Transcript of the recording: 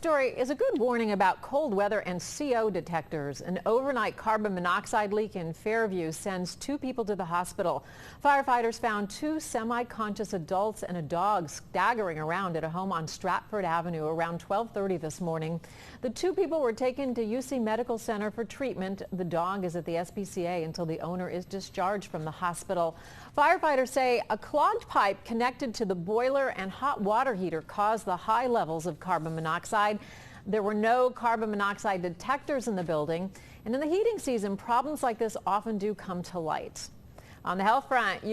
story is a good warning about cold weather and CO detectors. An overnight carbon monoxide leak in Fairview sends 2 people to the hospital. Firefighters found 2 semi-conscious adults and a dog staggering around at a home on Stratford Avenue around 12:30 this morning. The 2 people were taken to UC Medical Center for treatment. The dog is at the SPCA until the owner is discharged from the hospital. Firefighters say a clogged pipe connected to the boiler and hot water heater caused the high levels of carbon monoxide. There were no carbon monoxide detectors in the building, and in the heating season, problems like this often do come to light. On the health front,